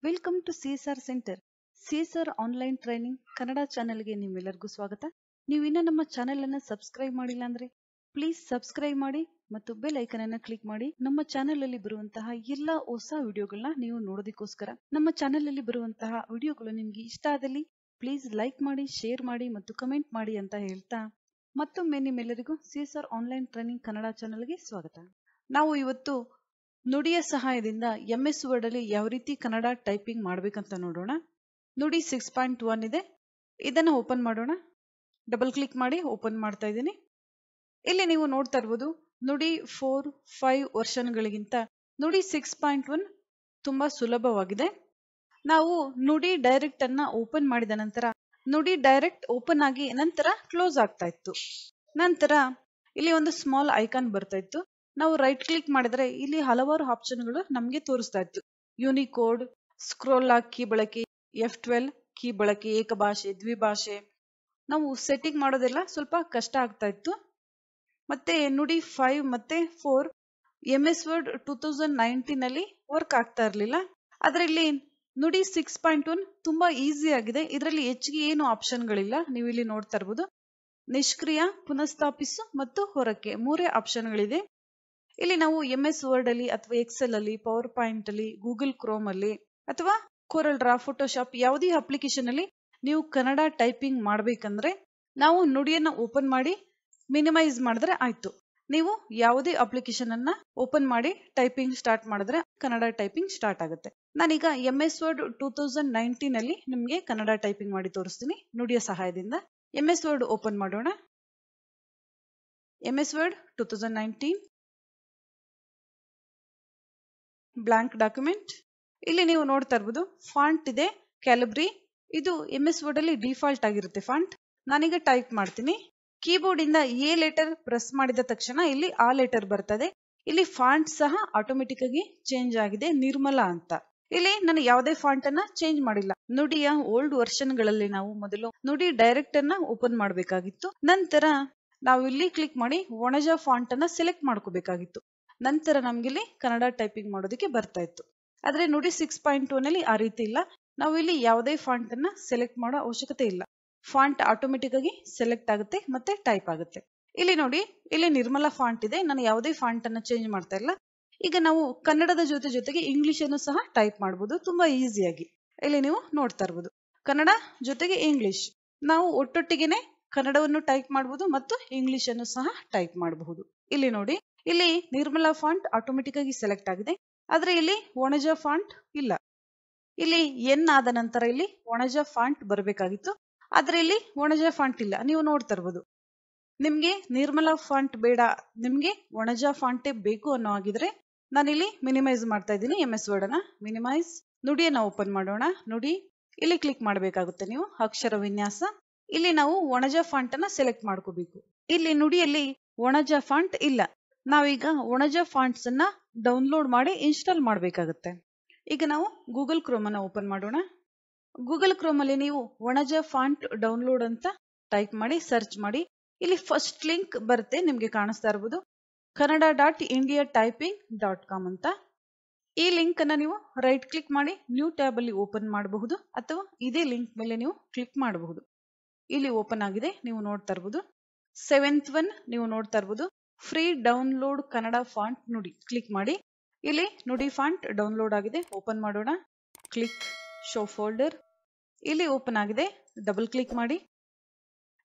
Welcome to CSR centre. CSR online training Kannada ಚಾನೆಲ್ಗೆ ನಿಮ್ಮೆಲ್ಲರಿಗೂ ಸ್ವಾಗತ. ನೀವು ಇನ್ನೂ ನಮ್ಮ ಚಾನೆಲ್ ಅನ್ನು ಸಬ್ಸ್ಕ್ರೈಬ್ ಮಾಡಿಲ್ಲ ಅಂದ್ರೆ ಪ್ಲೀಸ್ ಸಬ್ಸ್ಕ್ರೈಬ್ ಮಾಡಿ ಮತ್ತು ಬೆಲ್ ಐಕನ್ ಅನ್ನು ಕ್ಲಿಕ್ ಮಾಡಿ. ನಮ್ಮ ಚಾನೆಲ್ ಅಲ್ಲಿ ಬರುವಂತಹ ಎಲ್ಲಾ ಹೊಸ ವಿಡಿಯೋಗಳನ್ನ ನೀವು ನೋಡೋದಕ್ಕೋಸ್ಕರ. ನಮ್ಮ ಚಾನೆಲ್ ಅಲ್ಲಿ ಬರುವಂತಹ ವಿಡಿಯೋಗಳು ನಿಮ್ಗೆ ಇಷ್ಟ ಆದಲ್ಲಿ ಪ್ಲೀಸ್ ಲೈಕ್ ಮಾಡಿ, ಶೇರ್ ಮಾಡಿ ಮತ್ತು ಕಮೆಂಟ್ ಮಾಡಿ ಅಂತ ಹೇಳ್ತಾ ಮತ್ತೊಮ್ಮೆ ನಿಮ್ಮೆಲ್ಲರಿಗೂ ಸಿಎಸ್ಆರ್ ಆನ್ಲೈನ್ ಟ್ರೈನಿಂಗ್ ಕನ್ನಡ ಚಾನೆಲ್ಗೆ ಸ್ವಾಗತ. ನಾವು ಇವತ್ತು ನುಡಿಯ ಸಹಾಯದಿಂದ ಎಂಎಸ್ ವರ್ಡ್ ಅಲ್ಲಿ ಯಾವ ರೀತಿ ಕನ್ನಡ ಟೈಪಿಂಗ್ ಮಾಡ್ಬೇಕಂತ ನೋಡೋಣ. ನುಡಿ 6.1 ಇದೆ. ಇದನ್ನ ಓಪನ್ ಮಾಡೋಣ. ಡಬಲ್ ಕ್ಲಿಕ್ ಮಾಡಿ ಓಪನ್ ಮಾಡ್ತಾ ಇದ್ದೀನಿ. ಇಲ್ಲಿ ನೀವು ನೋಡ್ತಾ ಇರ್ಬೋದು ನುಡಿ 4-5 ವರ್ಷನ್ಗಳಿಗಿಂತ ನುಡಿ 6.1 ತುಂಬಾ ಸುಲಭವಾಗಿದೆ. ನಾವು ನುಡಿ ಡೈರೆಕ್ಟ್ ಅನ್ನ ಓಪನ್ ಮಾಡಿದ ನಂತರ ನುಡಿ ಡೈರೆಕ್ಟ್ ಓಪನ್ ಆಗಿ ನಂತರ ಕ್ಲೋಸ್ ಆಗ್ತಾ ಇತ್ತು. ನಂತರ ಇಲ್ಲಿ ಒಂದು ಸ್ಮಾಲ್ ಐಕಾನ್ ಬರ್ತಾ ಇತ್ತು. ನಾವು ರೈಟ್ ಕ್ಲಿಕ್ ಮಾಡಿದ್ರೆ ಇಲ್ಲಿ ಹಲವಾರು ಆಪ್ಷನ್ಗಳು ನಮಗೆ ತೋರಿಸ್ತಾ ಇತ್ತು. ಯೂನಿಕೋಡ್, ಸ್ಕ್ರೋಲ್ ಲಾಕ್ ಕೀ ಬಳಕೆ, F12 ಕೀ ಬಳಕೆ, ಏಕಭಾಷೆ, ದ್ವಿಭಾಷೆ. ನಾವು ಸೆಟ್ಟಿಂಗ್ ಮಾಡೋದೆಲ್ಲ ಸ್ವಲ್ಪ ಕಷ್ಟ ಆಗ್ತಾ ಇತ್ತು. ಮತ್ತೆ ನುಡಿ 5 ಮತ್ತೆ 4 MS ವರ್ಡ್ 2019 ಅಲ್ಲಿ ವರ್ಕ್ ಆಗ್ತಾ ಇರಲಿಲ್ಲ. ಆದ್ರೆ ಇಲ್ಲಿ ನುಡಿ 6.1 ತುಂಬಾ ಈಸಿ ಆಗಿದೆ. ಇದರಲ್ಲಿ ಹೆಚ್ಚಿಗೆ ಏನು ಆಪ್ಷನ್ಗಳಿಲ್ಲ. ನೀವು ಇಲ್ಲಿ ನೋಡ್ತಾ ಇರ್ಬೋದು ನಿಷ್ಕ್ರಿಯ, ಪುನಃಸ್ಥಾಪಿಸು ಮತ್ತು ಹೊರಕ್ಕೆ 3 ಆಪ್ಷನ್ಗಳಿದೆ. ಇಲ್ಲಿ ನಾವು MS ವರ್ಡ್ ಅಲ್ಲಿ ಅಥವಾ ಎಕ್ಸೆಲ್ ಅಲ್ಲಿ, ಪವರ್ ಪಾಯಿಂಟ್ ಅಲ್ಲಿ, ಗೂಗಲ್ ಕ್ರೋಮ್ ಅಲ್ಲಿ ಅಥವಾ ಕೋರಲ್ ಡ್ರಾ, ಫೋಟೋಶಾಪ್ ಯಾವುದೇ ಅಪ್ಲಿಕೇಶನ್ ಅಲ್ಲಿ ನೀವು ಕನ್ನಡ ಟೈಪಿಂಗ್ ಮಾಡ್ಬೇಕಂದ್ರೆ ನಾವು ನುಡಿಯನ್ನ ಓಪನ್ ಮಾಡಿ ಮಿನಿಮೈಸ್ ಮಾಡಿದ್ರೆ ಆಯ್ತು. ನೀವು ಯಾವುದೇ ಅಪ್ಲಿಕೇಶನ್ ಅನ್ನ ಓಪನ್ ಮಾಡಿ ಟೈಪಿಂಗ್ ಸ್ಟಾರ್ಟ್ ಮಾಡಿದ್ರೆ ಕನ್ನಡ ಟೈಪಿಂಗ್ ಸ್ಟಾರ್ಟ್ ಆಗುತ್ತೆ. ನಾನೀಗ MS ವರ್ಡ್ 2019 ಅಲ್ಲಿ ನಿಮ್ಗೆ ಕನ್ನಡ ಟೈಪಿಂಗ್ ಮಾಡಿ ತೋರಿಸ್ತೀನಿ ನುಡಿಯ ಸಹಾಯದಿಂದ. MS ವರ್ಡ್ ಓಪನ್ ಮಾಡೋಣ. MS word 2019 blank document. ಇಲ್ಲಿ ನೀವು ನೋಡ್ತಾ ಇರ್ಬೋದು ಫಾಂಟ್ ಇದೆ ಕ್ಯಾಲಿಬ್ರಿ. ಇದು MS ವರ್ಡ್ ಅಲ್ಲಿ ಡಿಫಾಲ್ಟ್ ಆಗಿರುತ್ತೆ ಫಾಂಟ್. ನಾನೀಗ ಟೈಪ್ ಮಾಡ್ತೀನಿ. ಕೀಬೋರ್ಡ್ ಇಂದ ಎ ಲೆಟರ್ ಪ್ರೆಸ್ ಮಾಡಿದ ತಕ್ಷಣ ಇಲ್ಲಿ ಆ ಲೆಟರ್ ಬರ್ತದೆ. ಇಲ್ಲಿ ಫಾಂಟ್ ಸಹ ಆಟೋಮೆಟಿಕ್ ಆಗಿ ಚೇಂಜ್ ಆಗಿದೆ, ನಿರ್ಮಲಾ ಅಂತ. ಇಲ್ಲಿ ನಾನು ಯಾವುದೇ ಫಾಂಟ್ ಅನ್ನ ಚೇಂಜ್ ಮಾಡಿಲ್ಲ. ನುಡಿಯ ಓಲ್ಡ್ ವರ್ಷನ್ ಗಳಲ್ಲಿ ನಾವು ಮೊದಲು ನುಡಿ ಡೈರೆಕ್ಟ್ ಅನ್ನ ಓಪನ್ ಮಾಡಬೇಕಾಗಿತ್ತು. ನಂತರ ನಾವು ಇಲ್ಲಿ ಕ್ಲಿಕ್ ಮಾಡಿ ಒಣಜ ಫಾಂಟ್ ಅನ್ನ ಸೆಲೆಕ್ಟ್ ಮಾಡ್ಕೋಬೇಕಾಗಿತ್ತು. ನಂತರ ನಮ್ಗಿಲ್ಲಿ ಕನ್ನಡ ಟೈಪಿಂಗ್ ಮಾಡೋದಕ್ಕೆ ಬರ್ತಾ ಇತ್ತು. ಆದ್ರೆ ನುಡಿ 6.2 ನಲ್ಲಿ ಆ ರೀತಿ ಇಲ್ಲ. ನಾವು ಇಲ್ಲಿ ಯಾವುದೇ ಫಾಂಟ್ ಅನ್ನ ಸೆಲೆಕ್ಟ್ ಮಾಡೋ ಅವಶ್ಯಕತೆ ಇಲ್ಲ. ಫಾಂಟ್ ಆಟೋಮೆಟಿಕ್ ಆಗಿ ಸೆಲೆಕ್ಟ್ ಆಗುತ್ತೆ ಮತ್ತೆ ಟೈಪ್ ಆಗುತ್ತೆ. ಇಲ್ಲಿ ನೋಡಿ, ಇಲ್ಲಿ ನಿರ್ಮಲಾ ಫಾಂಟ್ ಇದೆ. ನಾನು ಯಾವುದೇ ಫಾಂಟ್ ಅನ್ನ ಚೇಂಜ್ ಮಾಡ್ತಾ ಇಲ್ಲ. ಈಗ ನಾವು ಕನ್ನಡದ ಜೊತೆಗೆ ಇಂಗ್ಲಿಷ್ ಅನ್ನು ಸಹ ಟೈಪ್ ಮಾಡಬಹುದು ತುಂಬಾ ಈಸಿಯಾಗಿ. ಇಲ್ಲಿ ನೀವು ನೋಡ್ತಾ ಇರ್ಬೋದು ಕನ್ನಡ ಜೊತೆಗೆ ಇಂಗ್ಲಿಷ್. ನಾವು ಒಟ್ಟೊಟ್ಟಿಗೆನೆ ಕನ್ನಡವನ್ನು ಟೈಪ್ ಮಾಡಬಹುದು ಮತ್ತು ಇಂಗ್ಲಿಷ್ ಅನ್ನು ಸಹ ಟೈಪ್ ಮಾಡಬಹುದು. ಇಲ್ಲಿ ನೋಡಿ, ಇಲ್ಲಿ ನಿರ್ಮಲಾ ಫಾಂಟ್ ಆಟೋಮೆಟಿಕ್ ಆಗಿ ಸೆಲೆಕ್ಟ್ ಆಗಿದೆ. ಆದ್ರೆ ಇಲ್ಲಿ ಒಣಜ ಫಾಂಟ್ ಇಲ್ಲ. ಇಲ್ಲಿ ಎನ್ ಆದ ನಂತರ ಇಲ್ಲಿ ಒಣಜ ಫಾಂಟ್ ಬರಬೇಕಾಗಿತ್ತು. ಆದ್ರೆ ಇಲ್ಲಿ ಒಣಜ ಫಾಂಟ್ ಇಲ್ಲ. ನೀವು ನೋಡ್ತಾ ಇರ್ಬೋದು. ನಿಮ್ಗೆ ನಿರ್ಮಲಾ ಫಾಂಟ್ ಬೇಡ, ನಿಮ್ಗೆ ಒಣಜ ಫಾಂಟೇ ಬೇಕು ಅನ್ನೋ ಆಗಿದ್ರೆ ನಾನಿಲ್ಲಿ ಮಿನಿಮೈಸ್ ಮಾಡ್ತಾ ಇದ್ದೀನಿ. MS ವರ್ಡ್ ಅನ್ನ ಮಿನಿಮೈಸ್. ನುಡಿಯನ್ನ ಓಪನ್ ಮಾಡೋಣ. ನುಡಿ ಇಲ್ಲಿ ಕ್ಲಿಕ್ ಮಾಡಬೇಕಾಗುತ್ತೆ ನೀವು. ಅಕ್ಷರ ವಿನ್ಯಾಸ. ಇಲ್ಲಿ ನಾವು ಒಣಜ ಫಾಂಟ್ ಅನ್ನ ಸೆಲೆಕ್ಟ್ ಮಾಡ್ಕೋಬೇಕು. ಇಲ್ಲಿ ನುಡಿಯಲ್ಲಿ ಒಣಜ ಫಾಂಟ್ ಇಲ್ಲ. ನಾವೀಗ ಒಣಜ ಫಾಂಟ್ಸ್ ಅನ್ನ ಡೌನ್ಲೋಡ್ ಮಾಡಿ ಇನ್ಸ್ಟಾಲ್ ಮಾಡಬೇಕಾಗುತ್ತೆ. ಈಗ ನಾವು ಗೂಗಲ್ ಕ್ರೋಮ್ ಅನ್ನ ಓಪನ್ ಮಾಡೋಣ. ಗೂಗಲ್ ಕ್ರೋಮ್ ಅಲ್ಲಿ ನೀವು ಒಣಜ ಫಾಂಟ್ ಡೌನ್ಲೋಡ್ ಅಂತ ಟೈಪ್ ಮಾಡಿ ಸರ್ಚ್ ಮಾಡಿ. ಇಲ್ಲಿ ಫಸ್ಟ್ ಲಿಂಕ್ ಬರುತ್ತೆ, ನಿಮ್ಗೆ ಕಾಣಿಸ್ತಾ ಇರಬಹುದು kannada.indiatyping.com ಅಂತ. ಈ ಲಿಂಕ್ ಅನ್ನ ನೀವು ರೈಟ್ ಕ್ಲಿಕ್ ಮಾಡಿ ನ್ಯೂ ಟ್ಯಾಬ್ ಅಲ್ಲಿ ಓಪನ್ ಮಾಡಬಹುದು ಅಥವಾ ಇದೇ ಲಿಂಕ್ ಮೇಲೆ ನೀವು ಕ್ಲಿಕ್ ಮಾಡಬಹುದು. ಇಲ್ಲಿ ಓಪನ್ ಆಗಿದೆ, ನೀವು ನೋಡ್ತಾ ಇರಬಹುದು. 7th ಒನ್ ನೀವು ನೋಡ್ತಾ ಇರಬಹುದು. ಫ್ರೀ ಡೌನ್ಲೋಡ್ ಕನ್ನಡ ಫಾಂಟ್ ನುಡಿ. ಕ್ಲಿಕ್ ಮಾಡಿ. ಇಲ್ಲಿ ನುಡಿ ಫಾಂಟ್ ಡೌನ್ಲೋಡ್ ಆಗಿದೆ. ಓಪನ್ ಮಾಡೋಣ. Click show folder. ಇಲ್ಲಿ ಓಪನ್ ಆಗಿದೆ. ಡಬಲ್ ಕ್ಲಿಕ್ ಮಾಡಿ.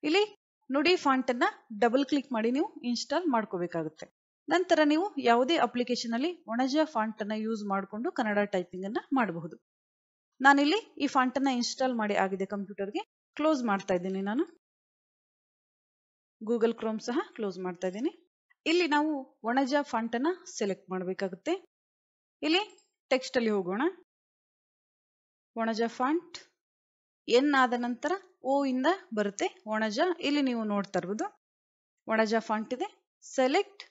ಇಲ್ಲಿ ನುಡಿ ಫಾಂಟ್ ಅನ್ನ ಡಬಲ್ ಕ್ಲಿಕ್ ಮಾಡಿ ನೀವು ಇನ್ಸ್ಟಾಲ್ ಮಾಡ್ಕೋಬೇಕಾಗುತ್ತೆ. ನಂತರ ನೀವು ಯಾವುದೇ ಅಪ್ಲಿಕೇಶನ್ ಅಲ್ಲಿ ಒಣಜ ಫಾಂಟ್ ಅನ್ನ ಯೂಸ್ ಮಾಡಿಕೊಂಡು ಕನ್ನಡ ಟೈಪಿಂಗ್ ಅನ್ನ ಮಾಡಬಹುದು. ನಾನಿಲ್ಲಿ ಈ ಫಾಂಟ್ ಅನ್ನ ಇನ್ಸ್ಟಾಲ್ ಮಾಡಿ ಆಗಿದೆ ಕಂಪ್ಯೂಟರ್ಗೆ. ಕ್ಲೋಸ್ ಮಾಡ್ತಾ ಇದ್ದೀನಿ ನಾನು. ಗೂಗಲ್ ಕ್ರೋಮ್ ಸಹ ಕ್ಲೋಸ್ ಮಾಡ್ತಾ ಇದ್ದೀನಿ. ಇಲ್ಲಿ ನಾವು ಒಣಜ ಫಾಂಟ್ ಅನ್ನ ಸೆಲೆಕ್ಟ್ ಮಾಡಬೇಕಾಗುತ್ತೆ. ಇಲ್ಲಿ ಟೆಕ್ಸ್ಟ್ ಅಲ್ಲಿ ಹೋಗೋಣ. ಒಣಜ ಫಾಂಟ್ ಎನ್ ಆದ ನಂತರ ಓ ಇಂದ ಬರುತ್ತೆ ಒಣಜ. ಇಲ್ಲಿ ನೀವು ನೋಡ್ತಾ ಇರ್ಬೋದು ಒಣಜ ಫಾಂಟ್ ಇದೆ. ಸೆಲೆಕ್ಟ್.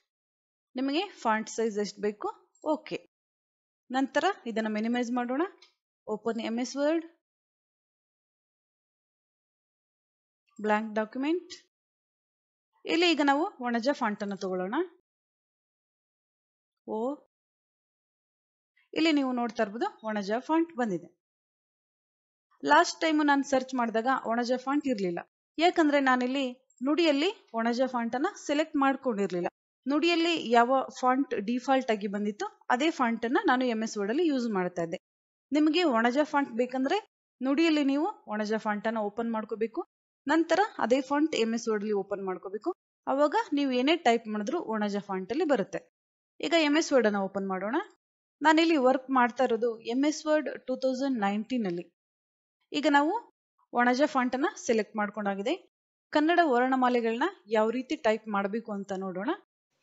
ನಿಮಗೆ ಫಾಂಟ್ ಸೈಜ್ ಎಷ್ಟು ಬೇಕು, ಓಕೆ. ನಂತರ ಇದನ್ನ ಮಿನಿಮೈಸ್ ಮಾಡೋಣ. Open MS word, blank document. ಇಲ್ಲಿ ಈಗ ನಾವು ಒಣಜ ಫಾಂಟ್ ಅನ್ನು ತಗೊಳ್ಳೋಣ. ಓ. ಇಲ್ಲಿ ನೀವು ನೋಡ್ತಾ ಇರ್ಬೋದು ಒಣಜ ಫಾಂಟ್ ಬಂದಿದೆ. ಲಾಸ್ಟ್ ಟೈಮ್ ನಾನು ಸರ್ಚ್ ಮಾಡಿದಾಗ ಒಣಜ ಫಾಂಟ್ ಇರಲಿಲ್ಲ. ಯಾಕಂದ್ರೆ ನಾನಿಲ್ಲಿ ನುಡಿಯಲ್ಲಿ ಒಣಜ ಫಾಂಟ್ ಅನ್ನ ಸೆಲೆಕ್ಟ್ ಮಾಡ್ಕೊಂಡಿರ್ಲಿಲ್ಲ. ನುಡಿಯಲ್ಲಿ ಯಾವ ಫಾಂಟ್ ಡಿಫಾಲ್ಟ್ ಆಗಿ ಬಂದಿತ್ತು ಅದೇ ಫಾಂಟ್ ಅನ್ನ ನಾನು MS ವರ್ಡ್ ಅಲ್ಲಿ ಯೂಸ್ ಮಾಡ್ತಾ ಇದ್ದೆ. ನಿಮಗೆ ಒಣಜ ಫಾಂಟ್ ಬೇಕಂದ್ರೆ ನುಡಿಯಲ್ಲಿ ನೀವು ಒಣಜ ಫಾಂಟ್ ಅನ್ನ ಓಪನ್ ಮಾಡ್ಕೋಬೇಕು. ನಂತರ ಅದೇ ಫಾಂಟ್ MS ವರ್ಡ್ ಅಲ್ಲಿ ಓಪನ್ ಮಾಡ್ಕೋಬೇಕು. ಅವಾಗ ನೀವು ಏನೇ ಟೈಪ್ ಮಾಡಿದ್ರು ಒಣಜ ಫಾಂಟ್ ಅಲ್ಲಿ ಬರುತ್ತೆ. ಈಗ MS ವರ್ಡ್ ಅನ್ನ ಓಪನ್ ಮಾಡೋಣ. ನಾನಿಲ್ಲಿ ವರ್ಕ್ ಮಾಡ್ತಾ ಇರೋದು MS ವರ್ಡ್ 2019 ಅಲ್ಲಿ. ಈಗ ನಾವು ಒಣಜ ಫಾಂಟ್ ಅನ್ನ ಸೆಲೆಕ್ಟ್ ಮಾಡ್ಕೊಂಡಾಗಿದೆ. ಕನ್ನಡ ವರ್ಣಮಾಲೆಗಳನ್ನ ಯಾವ ರೀತಿ ಟೈಪ್ ಮಾಡಬೇಕು ಅಂತ ನೋಡೋಣ.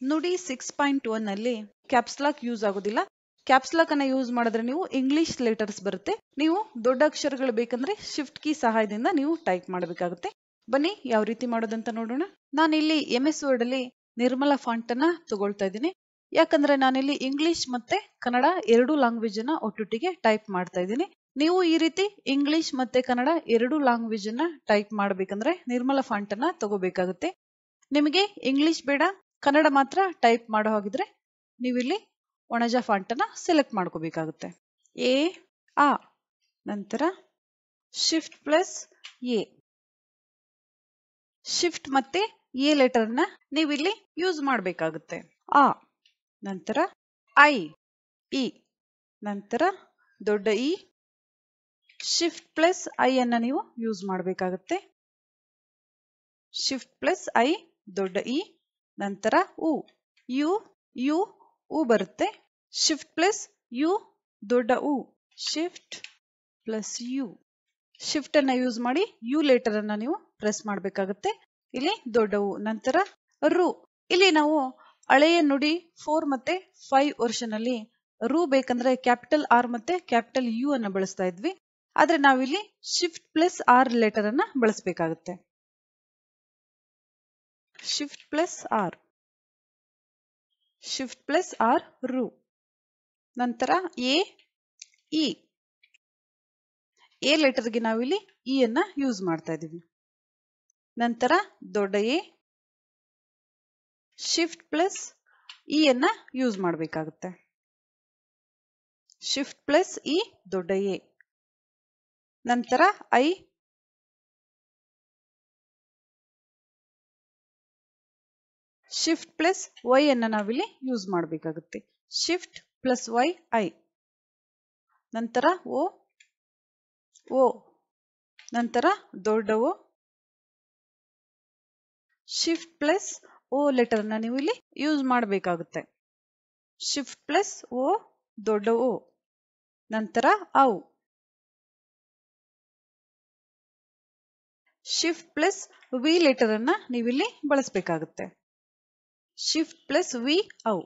ನುಡಿ 6.1 ಅಲ್ಲಿ ಕ್ಯಾಪ್ಸ್ ಲಾಕ್ ಯೂಸ್ ಆಗೋದಿಲ್ಲ. ಕ್ಯಾಪ್ಸ್ ಲಾಕ್ ಅನ್ನ ಯೂಸ್ ಮಾಡಿದ್ರೆ ನೀವು ಇಂಗ್ಲಿಷ್ ಲೆಟರ್ಸ್ ಬರುತ್ತೆ. ನೀವು ದೊಡ್ಡ ಅಕ್ಷರಗಳು ಬೇಕಂದ್ರೆ ಶಿಫ್ಟ್ ಕೀ ಸಹಾಯದಿಂದ ನೀವು ಟೈಪ್ ಮಾಡಬೇಕಾಗುತ್ತೆ. ಬನ್ನಿ ಯಾವ ರೀತಿ ಮಾಡೋದಂತ ನೋಡೋಣ. ನಾನಿಲ್ಲಿ MS ವರ್ಡ್ ಅಲ್ಲಿ ನಿರ್ಮಲ ಫಾಂಟ್ ಅನ್ನ ತಗೊಳ್ತಾ ಇದ್ದೀನಿ. ಯಾಕಂದ್ರೆ ನಾನಿಲ್ಲಿ ಇಂಗ್ಲಿಷ್ ಮತ್ತೆ ಕನ್ನಡ ಎರಡು ಲ್ಯಾಂಗ್ವೇಜ್ ಅನ್ನ ಒಟ್ಟೊಟ್ಟಿಗೆ ಟೈಪ್ ಮಾಡ್ತಾ ಇದ್ದೀನಿ. ನೀವು ಈ ರೀತಿ ಇಂಗ್ಲಿಷ್ ಮತ್ತೆ ಕನ್ನಡ ಎರಡು ಲ್ಯಾಂಗ್ವೇಜ್ ಅನ್ನ ಟೈಪ್ ಮಾಡ್ಬೇಕಂದ್ರೆ ನಿರ್ಮಲ ಫಾಂಟ್ ಅನ್ನ ತಗೋಬೇಕಾಗುತ್ತೆ. ನಿಮಗೆ ಇಂಗ್ಲಿಷ್ ಬೇಡ, ಕನ್ನಡ ಮಾತ್ರ ಟೈಪ್ ಮಾಡೋ ಹಾಗಿದ್ರೆ ನೀವಿಲ್ಲಿ ಒಣಜ ಫಾಂಟ್ ಅನ್ನ ಸೆಲೆಕ್ಟ್ ಮಾಡ್ಕೋಬೇಕಾಗುತ್ತೆ. ಎ ಆ ನಂತರ ಶಿಫ್ಟ್ ಪ್ಲಸ್ ಎ. ಶಿಫ್ಟ್ ಮತ್ತೆ ಎ ಲೆಟರ್ ನ ನೀವಿಲ್ಲಿ ಯೂಸ್ ಮಾಡಬೇಕಾಗುತ್ತೆ. ಆ ನಂತರ ಐ ಇ ನಂತರ ದೊಡ್ಡ ಇ. ಶಿಫ್ಟ್ ಪ್ಲಸ್ ಐ ಅನ್ನ ನೀವು ಯೂಸ್ ಮಾಡಬೇಕಾಗುತ್ತೆ. ಶಿಫ್ಟ್ ಪ್ಲಸ್ ಐ ದೊಡ್ಡ ಇ ನಂತರ ಉ. ಯು ಯು ಉ ಬರುತ್ತೆ. ಶಿಫ್ಟ್ ಪ್ಲಸ್ ಯು ದೊಡ್ಡ ಉ. Shift plus U. ಶಿಫ್ಟ್ ಅನ್ನ ಯೂಸ್ ಮಾಡಿ ಯು ಲೆಟರ್ ಅನ್ನ ನೀವು ಪ್ರೆಸ್ ಮಾಡಬೇಕಾಗುತ್ತೆ. ಇಲ್ಲಿ ದೊಡ್ಡ ಉ ನಂತರ ರು. ಇಲ್ಲಿ ನಾವು ಹಳೆಯ ನುಡಿ 4 ಮತ್ತೆ 5 ವರ್ಷನ್ ಅಲ್ಲಿ ರು ಬೇಕಂದ್ರೆ ಕ್ಯಾಪಿಟಲ್ ಆರ್ ಮತ್ತೆ ಕ್ಯಾಪಿಟಲ್ ಯು ಅನ್ನ ಬಳಸ್ತಾ ಇದ್ವಿ. ಆದ್ರೆ ನಾವಿಲ್ಲಿ ಶಿಫ್ಟ್ ಪ್ಲಸ್ ಆರ್ ಲೆಟರ್ ಅನ್ನ ಬಳಸಬೇಕಾಗುತ್ತೆ. Shift plus R. Shift plus R ರು. ನಂತರ ಎ ಇ. ಎ ಲೆಟರ್ಗೆ ನಾವಿಲ್ಲಿ ಇ ಅನ್ನ ಯೂಸ್ ಮಾಡ್ತಾ ಇದೀವಿ. ನಂತರ ದೊಡ್ಡ ಎ. ಶಿಫ್ಟ್ ಪ್ಲಸ್ ಇ ಅನ್ನ ಯೂಸ್ ಮಾಡಬೇಕಾಗುತ್ತೆ. ಶಿಫ್ಟ್ ಪ್ಲಸ್ ಇ ದೊಡ್ಡ ಎ ನಂತರ ಐ. ಶಿಫ್ಟ್ ಪ್ಲಸ್ ವೈ ಅನ್ನ ನಾವಿಲ್ಲಿ ಯೂಸ್ ಮಾಡಬೇಕಾಗುತ್ತೆ. ಶಿಫ್ಟ್ ಪ್ಲಸ್ ವೈ ಐ ನಂತರ ಓ ಓ ನಂತರ ದೊಡ್ಡ ಓ. ಶಿಫ್ಟ್ ಪ್ಲಸ್ ಓ ಲೆಟರ್ ನ ನೀವು ಇಲ್ಲಿ ಯೂಸ್ ಮಾಡಬೇಕಾಗುತ್ತೆ. ಶಿಫ್ಟ್ ಪ್ಲಸ್ ಓ ದೊಡ್ಡ ಓ ನಂತರ ಔ. ಶಿಫ್ಟ್ ಪ್ಲಸ್ ವಿ ಲೆಟರ್ ಅನ್ನ ನೀವಿಲ್ಲಿ ಬಳಸಬೇಕಾಗುತ್ತೆ. ಶಿಫ್ಟ್ ಪ್ಲಸ್ ವಿ ಔ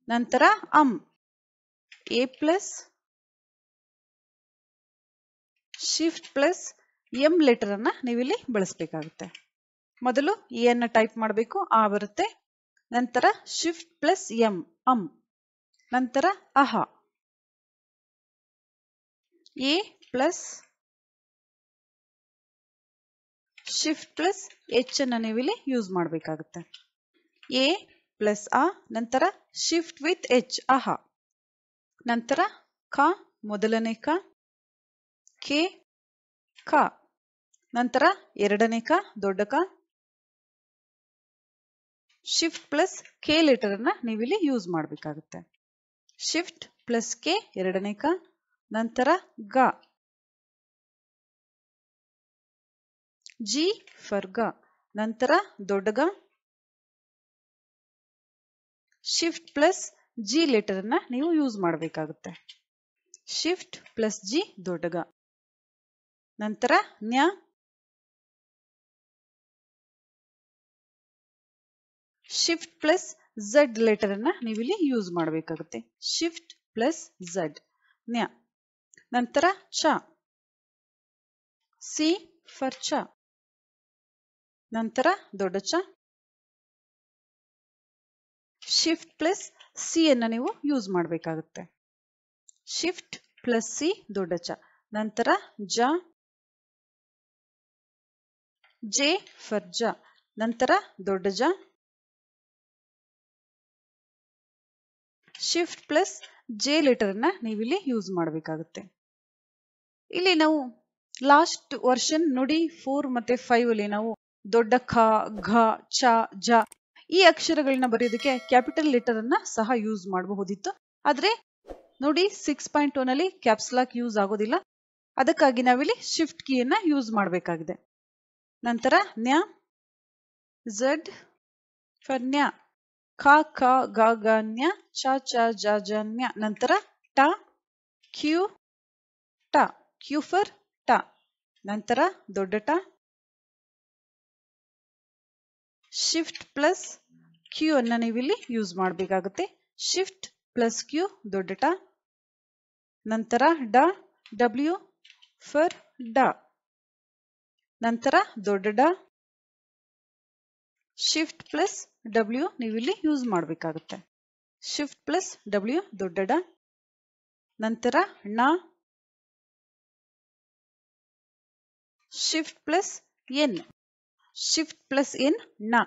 ನಂತರ ಅಂ. A plus shift plus M letter ಅನ್ನ ನೀವಿಲ್ಲಿ ಬಳಸಬೇಕಾಗುತ್ತೆ. ಮೊದಲು ಎ ಅನ್ನ ಟೈಪ್ ಮಾಡಬೇಕು, ಆ ಬರುತ್ತೆ. ನಂತರ ಶಿಫ್ಟ್ ಪ್ಲಸ್ ಎಂ ಅಂ ನಂತರ ಅಹ. A plus shift plus H ಅನ್ನ ನೀವಿಲ್ಲಿ ಯೂಸ್ ಮಾಡಬೇಕಾಗುತ್ತೆ. ಎ ಪ್ಲಸ್ ಆ ನಂತರ ಶಿಫ್ಟ್ ವಿತ್ ಎಚ್ ಅಹ ನಂತರ ಕ ಮೊದಲನೇ ಕ. ಕೆ ಕ ನಂತರ ಎರಡನೇ ಕ ದೊಡ್ಡ ಕ. ಶಿಫ್ಟ್ ಪ್ಲಸ್ ಕೆ ಲೆಟರ್ ಅನ್ನ ನೀವಿಲ್ಲಿ ಯೂಸ್ ಮಾಡಬೇಕಾಗುತ್ತೆ. ಶಿಫ್ಟ್ ಪ್ಲಸ್ ಕೆ ಎರಡನೇ ಕ ನಂತರ ಗ. ಜಿ ಫಾರ್ ಗ ನಂತರ ದೊಡ್ಡ ಗ. ಶಿಫ್ಟ್ ಪ್ಲಸ್ ಜಿ ಲೆಟರ್ ಅನ್ನ ನೀವು ಯೂಸ್ ಮಾಡಬೇಕಾಗುತ್ತೆ. ಶಿಫ್ಟ್ ಪ್ಲಸ್ ಜಿ ದೊಡ್ಡ ಗ ನಂತರ ನ್ಯ. ಶಿಫ್ಟ್ ಪ್ಲಸ್ ಝಡ್ ಲೆಟರ್ ಅನ್ನ ನೀವಿಲ್ಲಿ ಯೂಸ್ ಮಾಡಬೇಕಾಗುತ್ತೆ. ಶಿಫ್ಟ್ ಪ್ಲಸ್ ಝಡ್ ನ್ಯ ನಂತರ ಚ. ಸಿ ಫಾರ್ ಚ ನಂತರ ದೊಡ್ಡ ಚ. ಶಿಫ್ಟ್ ಪ್ಲಸ್ ಸಿ ಅನ್ನ ನೀವು ಯೂಸ್ ಮಾಡಬೇಕಾಗುತ್ತೆ. ಶಿಫ್ಟ್ ಪ್ಲಸ್ ಸಿ ದೊಡ್ಡ ಚ ನಂತರ ಜ. ಜೆ ಫಾರ್ ಜ ನಂತರ ದೊಡ್ಡ ಜ. ಶಿಫ್ಟ್ ಪ್ಲಸ್ ಜೆ ಲೆಟರ್ ಅನ್ನ ನೀವಿಲ್ಲಿ ಯೂಸ್ ಮಾಡಬೇಕಾಗುತ್ತೆ. ಇಲ್ಲಿ ನಾವು ಲಾಸ್ಟ್ ವರ್ಷನ್ ನುಡಿ 4 ಮತ್ತೆ 5 ಅಲ್ಲಿ ನಾವು ದೊಡ್ಡ ಖ ಘ ಚ ಜ ಈ ಅಕ್ಷರಗಳನ್ನ ಬರೆಯೋದಕ್ಕೆ ಕ್ಯಾಪಿಟಲ್ ಲೆಟರ್ ಅನ್ನ ಸಹ ಯೂಸ್ ಮಾಡಬಹುದಿತ್ತು. ಆದ್ರೆ ನೋಡಿ 6.1 ನಲ್ಲಿ ಕ್ಯಾಪ್ಸ್ ಲಾಕ್ ಯೂಸ್ ಆಗೋದಿಲ್ಲ. ಅದಕ್ಕಾಗಿ ನಾವಿಲ್ಲಿ ಶಿಫ್ಟ್ ಕೀಯನ್ನ ಯೂಸ್ ಮಾಡಬೇಕಾಗಿದೆ. ನಂತರ ನ್ಯ ಝಡ್ ಫರ್ ನ್ಯ, ಖ ಖ ಗ ಗ ನ್ಯ, ಚ ಚ ಜ ಜ ನ್ಯ. ನಂತರ ಟ ಕ್ಯೂ ಟ, ಕ್ಯೂ ಫರ್ ಟ. ನಂತರ ದೊಡ್ಡ ಟ, ಶಿಫ್ಟ್ ಪ್ಲಸ್ ಕ್ಯೂ ಅನ್ನ ನೀವಿಲ್ಲಿ ಯೂಸ್ ಮಾಡಬೇಕಾಗುತ್ತೆ. ಶಿಫ್ಟ್ ಪ್ಲಸ್ ಕ್ಯೂ ದೊಡ್ಡ ಟ. ನಂತರ ಡ, ಡಬ್ಲ್ಯೂ ಫರ್ ಡ. ನಂತರ ದೊಡ್ಡ ಡ, ಶಿಫ್ಟ್ ಪ್ಲಸ್ ಡಬ್ಲ್ಯೂ ನೀವಿಲ್ಲಿ ಯೂಸ್ ಮಾಡಬೇಕಾಗುತ್ತೆ. ಶಿಫ್ಟ್ ಪ್ಲಸ್ ಡಬ್ಲ್ಯೂ ದೊಡ್ಡ ಡ. ನಂತರ ಣ, shift plus N, shift plus N ಣ.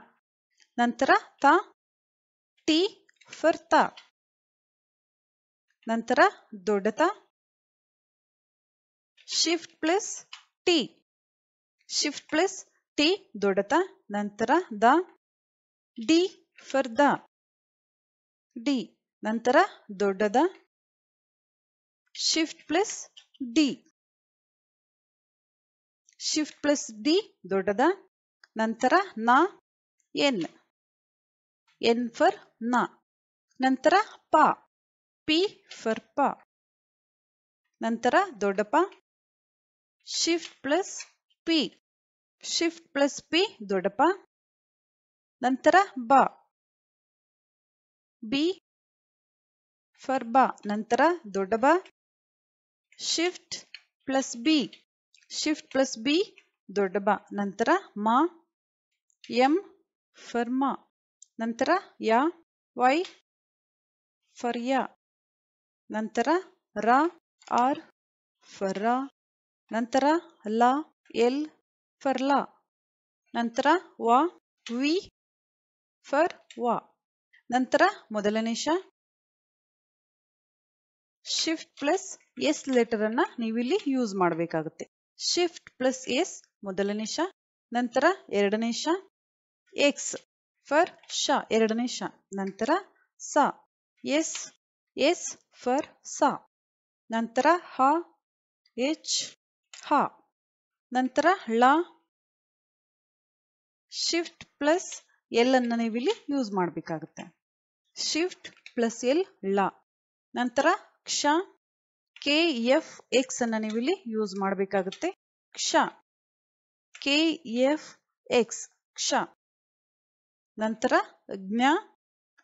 ನಂತರ ತ, ಟಿ ಫರ್ ತ. ನಂತರ ದೊಡ್ಡ ತ, shift plus T, shift plus T ದೊಡ್ಡ ತ. ನಂತರ ದ, ಡಿ ಫರ್ ದ, ಡಿ. ನಂತರ ದೊಡ್ಡ ದ, shift plus D, shift plus D ದೊಡ್ಡ ದ. ನಂತರ ನ, ಎನ್, ಎನ್ ಫರ್ ನ. ನಂತರ ಪ, ಪಿ ಫರ್ ಪ. ನಂತರ ದೊಡ್ಡ ಪ, shift plus P, shift plus P ದೊಡ್ಡ ಪ. ನಂತರ ಬ, ಬಿ ಫರ್ ಬ. ನಂತರ ದೊಡ್ಡ ಬ, shift plus B, shift plus B ದೊಡ್ಡ ಬ. ನಂತರ ಮ, ಎಂ ಫರ್ ಮ. ನಂತರ ಯ, ವೈ ಫರ್ ಯ. ನಂತರ ರ, ಆರ್ ಫರ್ ರ. ನಂತರ ಲ, ಎಲ್ ಫರ್ ಲ. ನಂತರ ವ, ವಿ ಫರ್ ವ. ನಂತರ ಮೊದಲನೇ ಶ, ಶಿಫ್ಟ್ ಪ್ಲಸ್ ಎಸ್ ಲೆಟರ್ ಅನ್ನ ನೀವಿಲ್ಲಿ ಯೂಸ್ ಮಾಡಬೇಕಾಗುತ್ತೆ. ಶಿಫ್ಟ್ ಪ್ಲಸ್ ಎಸ್ ಮೊದಲನೇ ಶ. ನಂತರ ಎರಡನೇ ಶ, ಎಕ್ಸ್ ಫರ್ ಶ ಎರಡನೇ ಶ. ನಂತರ ಸ, ಎಸ್, ಎಸ್ ಫರ್ ಸ. ನಂತರ ಹ, ಎಚ್ ಹ. ನಂತರ ಳ, ಶಿಫ್ಟ್ ಪ್ಲಸ್ ಎಲ್ ಅನ್ನ ನೀವಿಲ್ಲಿ ಯೂಸ್ ಮಾಡಬೇಕಾಗುತ್ತೆ. ಶಿಫ್ಟ್ ಪ್ಲಸ್ ಎಲ್ ಳ. ನಂತರ ಕ್ಷ, ಕೆ ಎಫ್ ಎಕ್ಸ್ ಅನ್ನ ನೀವಿಲ್ಲಿ ಯೂಸ್ ಮಾಡಬೇಕಾಗುತ್ತೆ. ಕ್ಷ, ಕೆ ಎಫ್ ಎಕ್ಸ್ ಕ್ಷ. ನಂತರ ಜ್ಞ,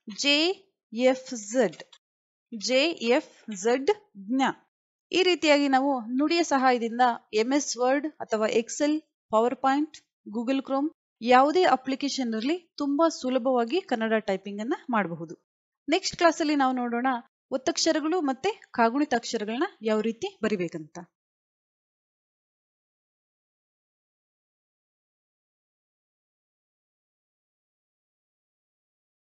J F Z, J F Z ಜ್ಞ. ಈ ರೀತಿಯಾಗಿ ನಾವು ನುಡಿಯ ಸಹಾಯದಿಂದ MS ವರ್ಡ್ ಅಥವಾ Excel, PowerPoint, Google Chrome ಯಾವುದೇ ಅಪ್ಲಿಕೇಶನ್ ಇರಲಿ ತುಂಬಾ ಸುಲಭವಾಗಿ ಕನ್ನಡ ಟೈಪಿಂಗ್ ಅನ್ನ ಮಾಡಬಹುದು. ನೆಕ್ಸ್ಟ್ ಕ್ಲಾಸ್ ಅಲ್ಲಿ ನಾವು ನೋಡೋಣ ಒತ್ತಕ್ಷರಗಳು ಮತ್ತೆ ಕಾಗುಣಿತ ಅಕ್ಷರಗಳನ್ನ ಯಾವ ರೀತಿ ಬರಿಬೇಕಂತ.